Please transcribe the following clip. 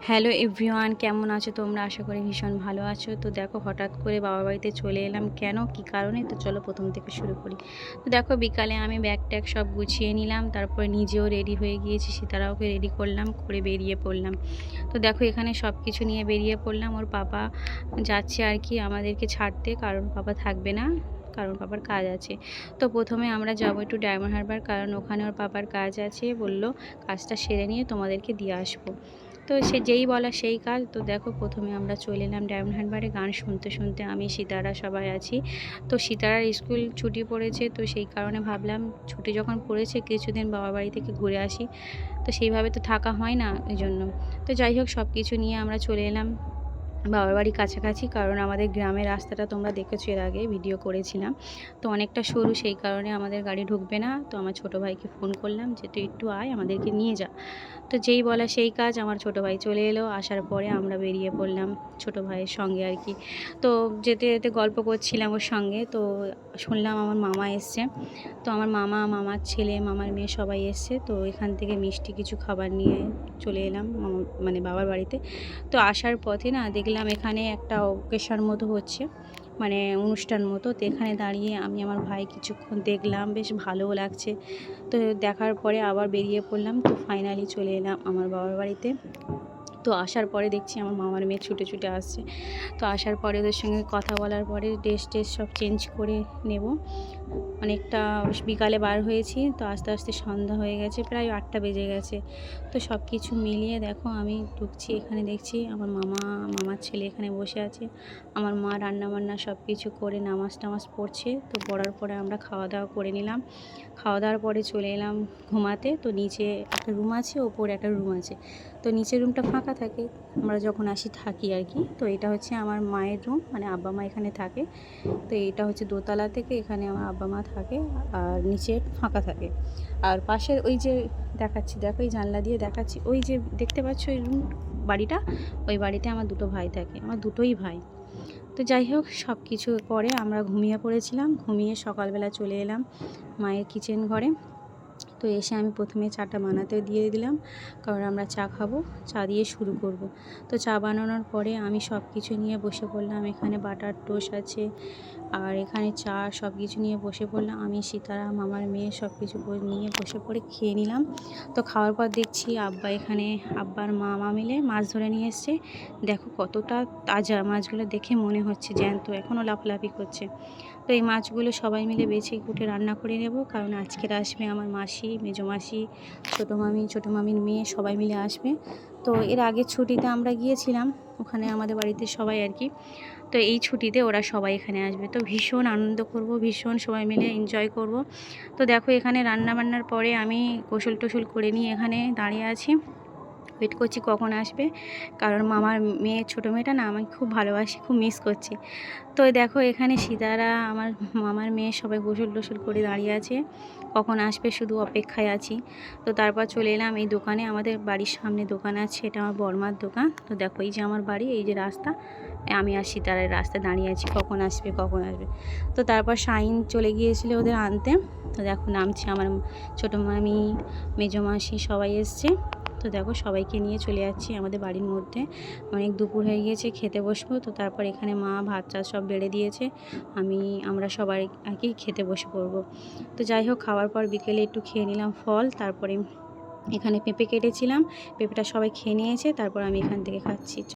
Hello everyone, কেমন আছো তোমরা? আশা করি ভীষণ ভালো আছো। তো দেখো, হঠাৎ করে বাবার বাড়িতে চলে এলাম। কেন, কী কারণে? তো চলো প্রথম থেকে শুরু করি। তো দেখো, বিকালে আমি ব্যাগ ট্যাগ সব গুছিয়ে নিলাম, তারপরে নিজেও রেডি হয়ে গিয়েছি, সীতারাওকে রেডি করলাম, করে বেরিয়ে পড়লাম। তো দেখো, এখানে সব কিছু নিয়ে বেরিয়ে পড়লাম। ওর পাপা যাচ্ছে আর কি আমাদেরকে ছাড়তে, কারণ পাপা থাকবে না, কারণ পাপার কাজ আছে। তো প্রথমে আমরা যাবো একটু ডায়মন্ড হারবার, কারণ ওখানে ওর পাপার কাজ আছে। বললো কাজটা সেরে নিয়ে তোমাদেরকে দিয়ে আসবো। তো সে যেই বলা সেই কাজ। তো দেখো, প্রথমে আমরা চলে এলাম ডায়মন্ড হারবারে। গান শুনতে শুনতে আমি, সীতারা সবাই আছি। তো সীতারার স্কুল ছুটি পড়েছে, তো সেই কারণে ভাবলাম ছুটি যখন পড়েছে কিছুদিন বাবার বাড়ি থেকে ঘুরে আসি। তো সেইভাবে তো থাকা হয় না, এই জন্য। তো যাই হোক, সব কিছু নিয়ে আমরা চলে এলাম বাবার বাড়ি কাছাকাছি, কারণ আমাদের গ্রামের রাস্তাটা তোমরা দেখেছো, এর আগে ভিডিও করেছিলাম। তো অনেকটা সরু, সেই কারণে আমাদের গাড়ি ঢুকবে না। তো আমার ছোটো ভাইকে ফোন করলাম যে তুই একটু আয়, আমাদেরকে নিয়ে যা। তো যেই বলা সেই কাজ, আমার ছোটো ভাই চলে এলো। আসার পরে আমরা বেরিয়ে পড়লাম ছোটো ভাইয়ের সঙ্গে আর কি। তো যেতে যেতে গল্প করছিলাম ওর সঙ্গে। তো শুনলাম আমার মামা এসছে। তো আমার মামা, মামার ছেলে, মামার মেয়ে সবাই এসছে। তো এখান থেকে মিষ্টি কিছু খাবার নিয়ে চলে এলাম মানে বাবার বাড়িতে। তো আসার পথে না দেখলাম এখানে একটা অকেশন মতো হচ্ছে, মানে অনুষ্ঠান মতো। তো এখানে দাঁড়িয়ে আমি আমার ভাই কিছুক্ষণ দেখলাম, বেশ ভালোও লাগছে। তো দেখার পরে আবার বেরিয়ে পড়লাম। তো ফাইনালি চলে এলাম আমার বাবার বাড়িতে। তো আসার পরে দেখছি আমার মামার মেয়ে ছুটে ছুটে আসছে। তো আসার পরে ওদের সঙ্গে কথা বলার পরে ড্রেস টেস সব চেঞ্জ করে নেব। অনেকটা বিকালে বার হয়েছি, তো আস্তে আস্তে সন্ধ্যা হয়ে গেছে, প্রায় 8টা বেজে গেছে। তো সব কিছু মিলিয়ে দেখো আমি ঢুকছি, এখানে দেখছি আমার মামার ছেলে এখানে বসে আছে। আমার মা রান্নাবান্না সব কিছু করে নামাজ টামাজ পড়ছে। তো পড়ার পরে আমরা খাওয়া দাওয়া করে নিলাম। খাওয়া দাওয়ার পরে চলে এলাম ঘুমাতে। তো নিচে একটা রুম আছে, ওপরে একটা রুম আছে। তো নিচের রুমটা ফাঁকা থাকে, আমরা যখন আসি থাকি আর কি। তো এটা হচ্ছে আমার মায়ের রুম, মানে আব্বা মা এখানে থাকে। তো এটা হচ্ছে দোতলা থেকে, এখানে আমার আব্বা মা থাকে, আর নিচে ফাঁকা থাকে। আর পাশের ওই যে দেখাচ্ছি, দেখো এই জানলা দিয়ে দেখাচ্ছি, ওই যে দেখতে পাচ্ছ ওই রুম, বাড়িটা, ওই বাড়িতে আমার দুটো ভাই থাকে, আমার দুটোই ভাই। তো যাই হোক, সব কিছু পরে আমরা ঘুমিয়ে পড়েছিলাম। ঘুমিয়ে সকালবেলা চলে এলাম মায়ের কিচেন ঘরে। তো এসে আমি প্রথমে চাটা বানাতে দিয়ে দিলাম, কারণ আমরা চা খাবো, চা দিয়ে শুরু করব। তো চা বানানোর পরে আমি সব কিছু নিয়ে বসে পড়লাম। এখানে বাটার টোস্ট আছে, আর এখানে চা, সব কিছু নিয়ে বসে পড়লাম। আমি, সীতারা, মামার মেয়ে সব কিছু নিয়ে বসে পড়ে খেয়ে নিলাম। তো খাওয়ার পর দেখছি আব্বা, এখানে আব্বার মামা মিলে মাছ ধরে নিয়ে এসছে। দেখো কতটা তাজা মাছগুলো, দেখে মনে হচ্ছে জ্যান্ত, এখনও লাফালাফি করছে। তো এই মাছগুলো সবাই মিলে বেছে কুটে রান্না করে নেব, কারণ আজকের আসবে আমার মাসি, মেজো মাসি, ছোটো মামি, ছোটো মামির মেয়ে, সবাই মিলে আসবে। তো এর আগের ছুটিতে আমরা গিয়েছিলাম ওখানে আমাদের বাড়িতে সবাই আর কি। তো এই ছুটিতে ওরা সবাই এখানে আসবে। তো ভীষণ আনন্দ করব, ভীষণ সবাই মিলে এনজয় করব। তো দেখো, এখানে রান্না বান্নার পরে আমি গোসল টোসল করে নিয়ে এখানে দাঁড়িয়ে আছি, ওয়েট করছি কখন আসবে। কারণ মামার মেয়ে, ছোটো মেয়েটা না আমি খুব ভালোবাসি, খুব মিস করছি। তো দেখো, এখানে সীতারা, আমার মামার মেয়ে সবাই গোসল টোসল করে দাঁড়িয়ে আছে, কখন আসবে শুধু অপেক্ষায় আছি। তো তারপর চলে এলাম এই দোকানে, আমাদের বাড়ির সামনে দোকান আছে, এটা আমার বড়মার দোকান। তো দেখো, এই যে আমার বাড়ি, এই যে রাস্তা, আমি আর সীতারা রাস্তায় দাঁড়িয়ে আছি, কখন আসবে কখন আসবে। তো তারপর শাইন চলে গিয়েছিল ওদের আনতে। তো দেখো নামছে, আমার ছোটো মামি, মেজো মাসি সবাই এসছে। তো দেখো, সবাইকে নিয়ে চলে যাচ্ছি আমাদের বাড়ির মধ্যে। অনেক দুপুর হয়ে গিয়েছে, খেতে বসবো। তো তারপর এখানে মা ভাত চাল সব বেড়ে দিয়েছে, আমরা সবাই আর কি খেতে বসে পড়বো। তো যাই হোক, খাওয়ার পর বিকেলে একটু খেয়ে নিলাম ফল, তারপরে এখানে পেঁপে কেটেছিলাম, পেঁপেটা সবাই খেয়ে নিয়েছে, তারপর আমি এখান থেকে খাচ্ছি।